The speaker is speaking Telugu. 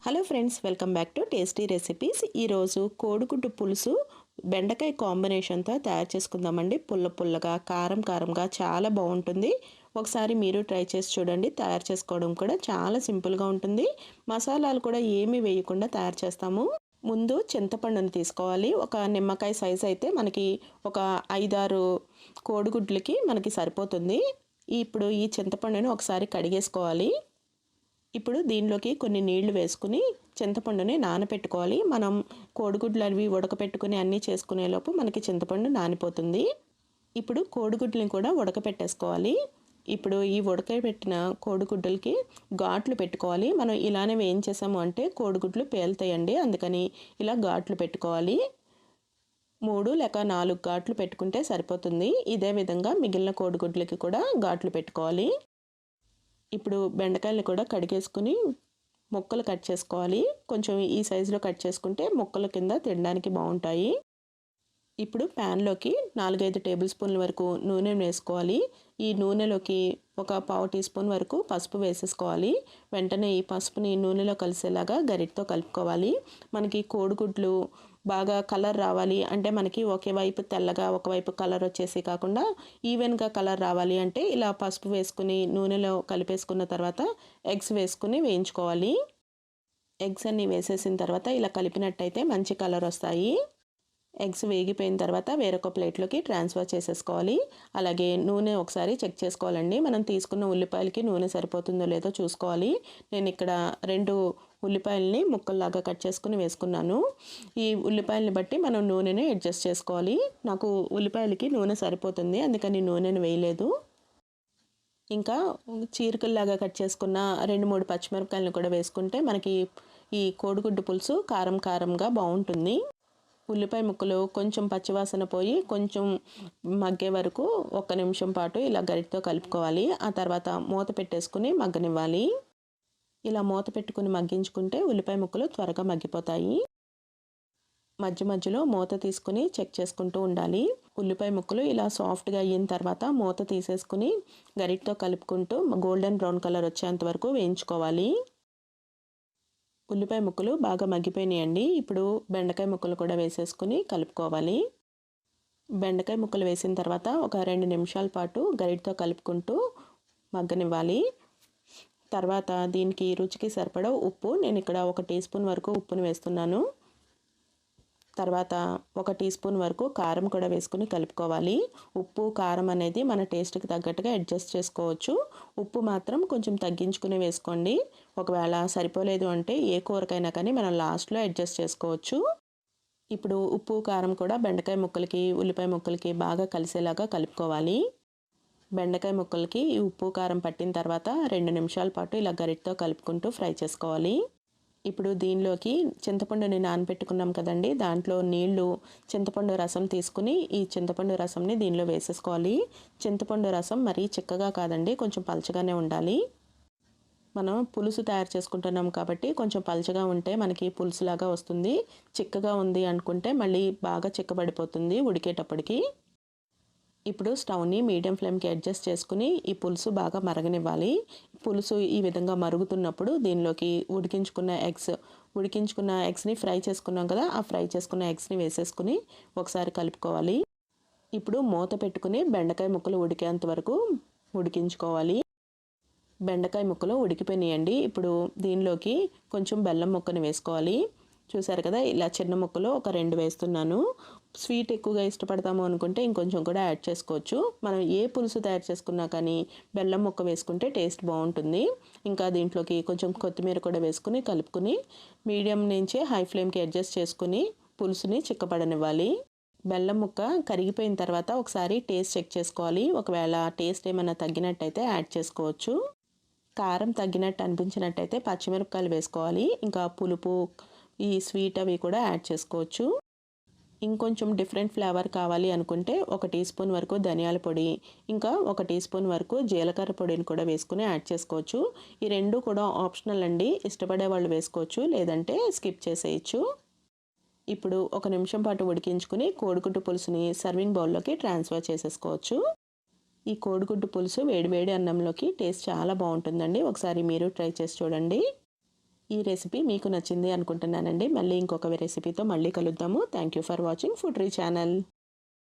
Hello friends, welcome back to tasty recipes. ఈరోజు కోడిగుడ్డు పులుసు బెండకాయ కాంబినేషన్తో తయారు చేసుకుందామండి. పుల్ల పుల్లగా, కారం కారంగా చాలా బాగుంటుంది. ఒకసారి మీరు ట్రై చేసి చూడండి. తయారు చేసుకోవడం కూడా చాలా సింపుల్గా ఉంటుంది. మసాలాలు కూడా ఏమీ వేయకుండా తయారు చేస్తాము. ముందు చింతపండుని తీసుకోవాలి. ఒక నిమ్మకాయ సైజ్ అయితే మనకి ఒక 5-6 కోడిగుడ్లకి మనకి సరిపోతుంది. ఇప్పుడు ఈ చింతపండుని ఒకసారి కడిగేసుకోవాలి. ఇప్పుడు దీనిలోకి కొన్ని నీళ్లు వేసుకుని చింతపండుని నానపెట్టుకోవాలి. మనం కోడిగుడ్లు అవి ఉడకపెట్టుకుని అన్నీ చేసుకునేలోపు మనకి చింతపండు నానిపోతుంది. ఇప్పుడు కోడిగుడ్లని కూడా ఉడకపెట్టేసుకోవాలి. ఇప్పుడు ఈ ఉడకబెట్టిన కోడిగుడ్లకి ఘాట్లు పెట్టుకోవాలి. మనం ఇలానే వేయించేసాము అంటే కోడిగుడ్లు పేలుతాయండి. అందుకని ఇలా ఘాట్లు పెట్టుకోవాలి. 3 లేక 4 ఘాట్లు పెట్టుకుంటే సరిపోతుంది. ఇదే విధంగా మిగిలిన కోడిగుడ్లకి కూడా ఘాట్లు పెట్టుకోవాలి. ఇప్పుడు బెండకాయలు కూడా కడిగేసుకుని ముక్కలు కట్ చేసుకోవాలి. కొంచెం ఈ సైజులో కట్ చేసుకుంటే ముక్కల కింద తినడానికి బాగుంటాయి. ఇప్పుడు ప్యాన్లోకి 4-5 టేబుల్ స్పూన్ల వరకు నూనె వేసుకోవాలి. ఈ నూనెలోకి ఒక పావు టీ స్పూన్ వరకు పసుపు వేసేసుకోవాలి. వెంటనే ఈ పసుపుని నూనెలో కలిసేలాగా గరిటతో కలుపుకోవాలి. మనకి కోడిగుడ్లు బాగా కలర్ రావాలి అంటే మనకి ఒకే వైపు తెల్లగా ఒకవైపు కలర్ వచ్చేసి కాకుండా ఈవెన్గా కలర్ రావాలి అంటే ఇలా పసుపు వేసుకుని నూనెలో కలిపేసుకున్న తర్వాత ఎగ్స్ వేసుకుని వేయించుకోవాలి. ఎగ్స్ అన్నీ వేసేసిన తర్వాత ఇలా కలిపినట్టయితే మంచి కలర్ వస్తాయి. ఎగ్స్ వేగిపోయిన తర్వాత వేరొక ప్లేట్లోకి ట్రాన్స్ఫర్ చేసేసుకోవాలి. అలాగే నూనె ఒకసారి చెక్ చేసుకోవాలండి. మనం తీసుకున్న ఉల్లిపాయలకి నూనె సరిపోతుందో లేదో చూసుకోవాలి. నేను ఇక్కడ 2 ఉల్లిపాయలని ముక్కల్లాగా కట్ చేసుకుని వేసుకున్నాను. ఈ ఉల్లిపాయలని బట్టి మనం నూనెని అడ్జస్ట్ చేసుకోవాలి. నాకు ఉల్లిపాయలకి నూనె సరిపోతుంది, అందుకని నూనెను వేయలేదు. ఇంకా చీరికల్లాగా కట్ చేసుకున్న 2-3 పచ్చిమిరపకాయలను కూడా వేసుకుంటే మనకి ఈ కోడిగుడ్డు పులుసు కారం కారంగా బాగుంటుంది. ఉల్లిపాయ ముక్కలు కొంచెం పచ్చివాసన పోయి కొంచెం మగ్గే వరకు 1 నిమిషం పాటు ఇలా గరిటతో కలుపుకోవాలి. ఆ తర్వాత మూత పెట్టేసుకుని మగ్గనివ్వాలి. ఇలా మూత పెట్టుకుని మగ్గించుకుంటే ఉల్లిపాయ ముక్కలు త్వరగా మగ్గిపోతాయి. మధ్య మధ్యలో మూత తీసుకుని చెక్ చేసుకుంటూ ఉండాలి. ఉల్లిపాయ ముక్కలు ఇలా సాఫ్ట్గా అయిన తర్వాత మూత తీసేసుకుని గరిటతో కలుపుకుంటూ గోల్డెన్ బ్రౌన్ కలర్ వచ్చేంత వరకు వేయించుకోవాలి. ఉల్లిపాయ ముక్కలు బాగా మగ్గిపోయినాయండి. ఇప్పుడు బెండకాయ ముక్కలు కూడా వేసేసుకుని కలుపుకోవాలి. బెండకాయ ముక్కలు వేసిన తర్వాత ఒక 2 నిమిషాల పాటు గరిటతో కలుపుకుంటూ మగ్గనివ్వాలి. తర్వాత దీనికి రుచికి సరిపడా ఉప్పు, నేను ఇక్కడ 1 టీ స్పూన్ వరకు ఉప్పును వేస్తున్నాను. తర్వాత 1 టీ స్పూన్ వరకు కారం కూడా వేసుకుని కలుపుకోవాలి. ఉప్పు కారం అనేది మన టేస్ట్కి తగ్గట్టుగా అడ్జస్ట్ చేసుకోవచ్చు. ఉప్పు మాత్రం కొంచెం తగ్గించుకుని వేసుకోండి. ఒకవేళ సరిపోలేదు అంటే ఏ కూరకైనా కానీ మనం లాస్ట్లో అడ్జస్ట్ చేసుకోవచ్చు. ఇప్పుడు ఉప్పు కారం కూడా బెండకాయ ముక్కలకి ఉల్లిపాయ ముక్కలకి బాగా కలిసేలాగా కలుపుకోవాలి. బెండకాయ ముక్కలకి ఈ ఉప్పు కారం పట్టిన తర్వాత 2 నిమిషాల పాటు ఇలా గరిటతో కలుపుకుంటూ ఫ్రై చేసుకోవాలి. ఇప్పుడు దీనిలోకి చింతపండుని నానబెట్టుకున్నాం కదండి, దాంట్లో నీళ్లు చింతపండు రసం తీసుకుని ఈ చింతపండు రసంని దీనిలో వేసేసుకోవాలి. చింతపండు రసం మరీ చిక్కగా కాదండి, కొంచెం పలచగానే ఉండాలి. మనం పులుసు తయారు చేసుకుంటున్నాం కాబట్టి కొంచెం పలచగా ఉంటే మనకి పులుసులాగా వస్తుంది. చిక్కగా ఉంది అనుకుంటే మళ్ళీ బాగా చిక్కబడిపోతుంది ఉడికేటప్పటికి. ఇప్పుడు స్టవ్ని మీడియం ఫ్లేమ్కి అడ్జస్ట్ చేసుకుని ఈ పులుసు బాగా మరగనివ్వాలి. పులుసు ఈ విధంగా మరుగుతున్నప్పుడు దీనిలోకి ఉడికించుకున్న ఎగ్స్ని ఫ్రై చేసుకున్నాం కదా, ఆ ఫ్రై చేసుకున్న ఎగ్స్ని వేసేసుకుని ఒకసారి కలుపుకోవాలి. ఇప్పుడు మూత పెట్టుకుని బెండకాయ ముక్కలు ఉడికేంత వరకు ఉడికించుకోవాలి. బెండకాయ ముక్కలు ఉడికిపోయినాయండి. ఇప్పుడు దీనిలోకి కొంచెం బెల్లం ముక్కని వేసుకోవాలి. చూసారు కదా, ఇలా చిన్న ముక్కలు ఒక 2 వేస్తున్నాను. స్వీట్ ఎక్కువగా ఇష్టపడతాము అనుకుంటే ఇంకొంచెం కూడా యాడ్ చేసుకోవచ్చు. మనం ఏ పులుసు తయారు చేసుకున్నా కానీ బెల్లం ముక్క వేసుకుంటే టేస్ట్ బాగుంటుంది. ఇంకా దీంట్లోకి కొంచెం కొత్తిమీర కూడా వేసుకుని కలుపుకుని మీడియం నుంచి హై ఫ్లేమ్కి అడ్జస్ట్ చేసుకుని పులుసుని చిక్కబడనివ్వాలి. బెల్లం ముక్క కరిగిపోయిన తర్వాత ఒకసారి టేస్ట్ చెక్ చేసుకోవాలి. ఒకవేళ టేస్ట్ ఏమైనా తగ్గినట్టయితే యాడ్ చేసుకోవచ్చు. కారం తగ్గినట్టు అనిపించినట్టయితే పచ్చిమిరపకాయలు వేసుకోవాలి. ఇంకా పులుపు, ఈ స్వీట్ అవి కూడా యాడ్ చేసుకోవచ్చు. ఇంకొంచెం డిఫరెంట్ ఫ్లేవర్ కావాలి అనుకుంటే 1 టీ స్పూన్ వరకు ధనియాల పొడి, ఇంకా 1 టీ స్పూన్ వరకు జీలకర్ర పొడిని కూడా వేసుకుని యాడ్ చేసుకోవచ్చు. ఈ 2 కూడా ఆప్షనల్ అండి, ఇష్టపడే వాళ్ళు వేసుకోవచ్చు, లేదంటే స్కిప్ చేసేయచ్చు. ఇప్పుడు 1 నిమిషం పాటు ఉడికించుకుని కోడిగుడ్డు పులుసుని సర్వింగ్ బౌల్లోకి ట్రాన్స్ఫర్ చేసేసుకోవచ్చు. ఈ కోడిగుడ్డు పులుసు వేడి వేడి అన్నంలోకి టేస్ట్ చాలా బాగుంటుందండి. ఒకసారి మీరు ట్రై చేసి చూడండి. ఈ రెసిపీ మీకు నచ్చింది అనుకుంటున్నానండి. మళ్ళీ ఇంకొక రెసిపీతో మళ్ళీ కలుద్దాము. Thank you for watching food re channel.